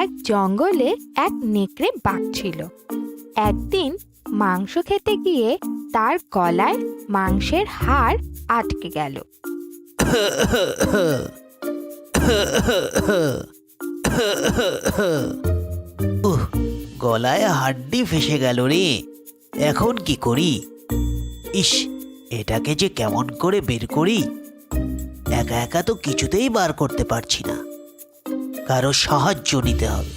এক জঙ্গলে এক নেকড়ে বাঘ ছিল। একদিন মাংস খেতে গিয়ে তার গলায় মাংসের হাড় আটকে গেল। গলায় হাড্ডি ফেসে গেল রে, এখন কি করি? ইস, এটাকে যে কেমন করে বের করি? একা একা তো কিছুতেই বার করতে পারছি না, কারো সাহায্য নিতে হবে।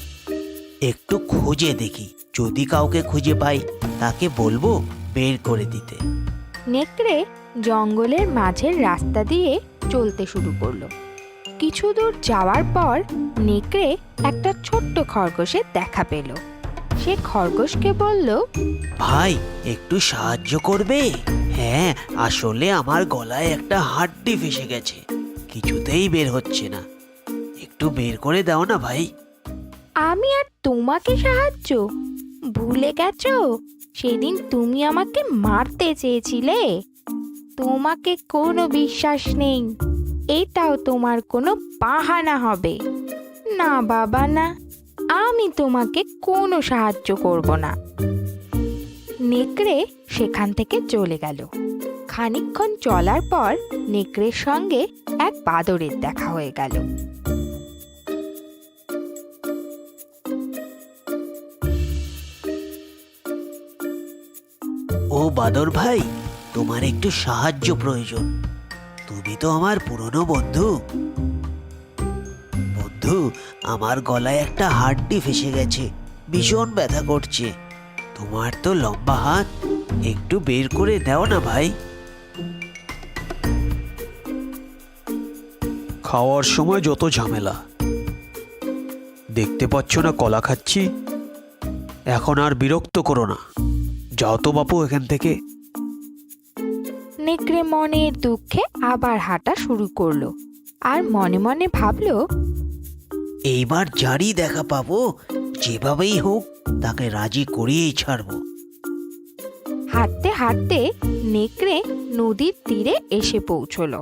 একটু খুঁজে দেখি, যদি কাউকে খুঁজে পাই তাকে বলবো বের করে দিতে। নেকড়ে জঙ্গলের মাঝের রাস্তা দিয়ে চলতে শুরু করলো। কিছু দূর যাওয়ার পর নেকড়ে একটা ছোট্ট খরগোশের দেখা পেল। সে খরগোশকে বলল, ভাই, একটু সাহায্য করবে? হ্যাঁ, আসলে আমার গলায় একটা হাড্ডি ফেসে গেছে, কিছুতেই বের হচ্ছে না, একটু বের করে দাও না ভাই। আমি আর তোমাকে সাহায্য? ভুলে গেছো সেদিন তুমি আমাকে মারতে চেয়েছিলে? তোমাকে কোনো বিশ্বাস নেই, এটাও তোমার কোনো বাহানা হবে। না বাবা না, আমি তোমাকে কোনো সাহায্য করব না। নেকড়ে সেখান থেকে চলে গেল। খানিকক্ষণ চলার পর নেকড়ের সঙ্গে এক বাদরের দেখা হয়ে গেল। ও বাদর ভাই, তোমার একটু সাহায্য প্রয়োজন। তুমি তো আমার পুরনো বন্ধু। বন্ধু, আমার গলায় একটা হাড্ডি ফেসে গেছে, ভীষণ ব্যথা করছে। তোমার তো লম্বা হাত, একটু বের করে দাও না ভাই। খাওয়ার সময় যত ঝামেলা, দেখতে পাচ্ছ না কলা খাচ্ছি? এখন আর বিরক্ত করো না, যাও তো বাপু এখান থেকে। নেকড়ে মনের দুঃখে আবার হাঁটা শুরু করলো আর মনে মনে ভাবলো, এইবার যারই দেখা পাবো, যেভাবেই হোক তাকে রাজি করিয়েই ছাড়বো। হাঁটতে হাঁটতে নেকড়ে নদীর তীরে এসে পৌঁছলো।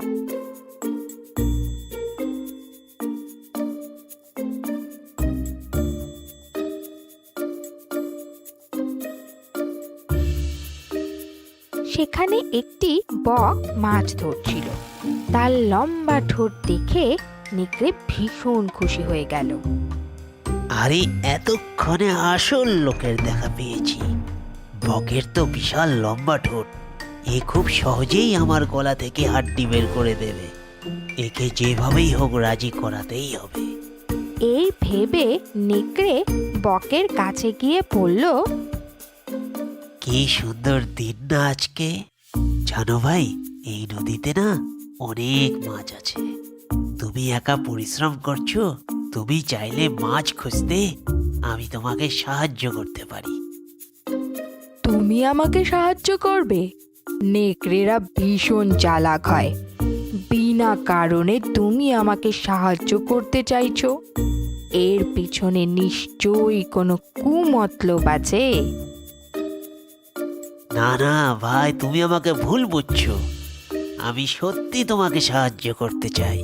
সেখানে একটি বক মাছ ধরছিল। তার লম্বা ঠোঁট দেখে নেকড়ে ভীষণ খুশি হয়ে গেল। আরে, এতক্ষণে আসল লোকের দেখা পেয়েছি। বকের তো বিশাল লম্বা ঠোঁট, এ খুব সহজেই আমার গলা থেকে হাড্ডি বের করে দেবে। একে যেভাবেই হোক রাজি করাতেই হবে। এই ভেবে নেকড়ে বকের কাছে গিয়ে বলল, কি সুন্দর দিন না আজকে! জানো ভাই, এই নদীতে না অনেক মাছ আছে। তুমি একা পরিশ্রম করছো, তুমি চাইলে মাছ খুঁজতে আমি তোমাকে সাহায্য করতে পারি। তুমি আমাকে সাহায্য করবে? নেকড়েরা ভীষণ চালাক হয়। বিনা কারণে তুমি আমাকে সাহায্য করতে চাইছো? এর পিছনে নিশ্চয়ই কোনো কুমতলব আছে। না না ভাই, তুমি আমাকে ভুল বুঝছো। আমি সত্যি তোমাকে সাহায্য করতে চাই,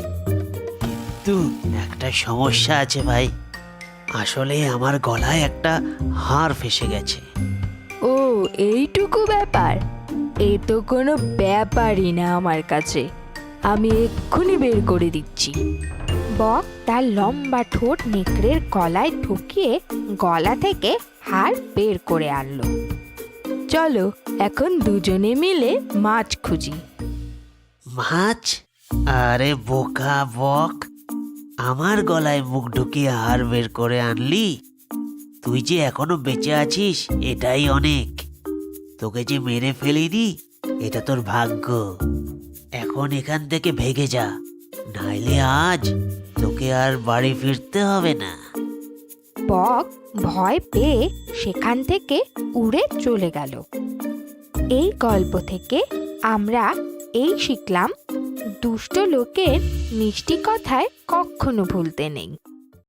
কিন্তু একটা সমস্যা আছে ভাই। আসলে আমার গলায় একটা হাড় ফেসে গেছে। ও, এইটুকু ব্যাপার? এ তো কোনো ব্যাপারই না আমার কাছে। আমি এক্ষুনি বের করে দিচ্ছি। বক তার লম্বা ঠোঁট নেকড়ের গলায় ঢুকিয়ে গলা থেকে হাড় বের করে আনলো। চলো এখন দুজনে মিলে মাছ খুঁজি। মাছ? আরে বোকা বক, আমার গলায় মুখ ঢুকিয়ে হাড় বের করে আনলি? তুই যে এখনো বেঁচে আছিস এটাই অনেক। তোকে যে মেরে ফেলিনি, এটা তোর ভাগ্য। এখন এখান থেকে ভেগে যা, নাইলে আজ তোকে আর বাড়ি ফিরতে হবে না। বক ভয় পেয়ে সেখান থেকে উড়ে চলে গেল। এই গল্প থেকে আমরা এই শিখলাম, দুষ্ট লোকের মিষ্টি কথায় কখনো ভুলতে নেই।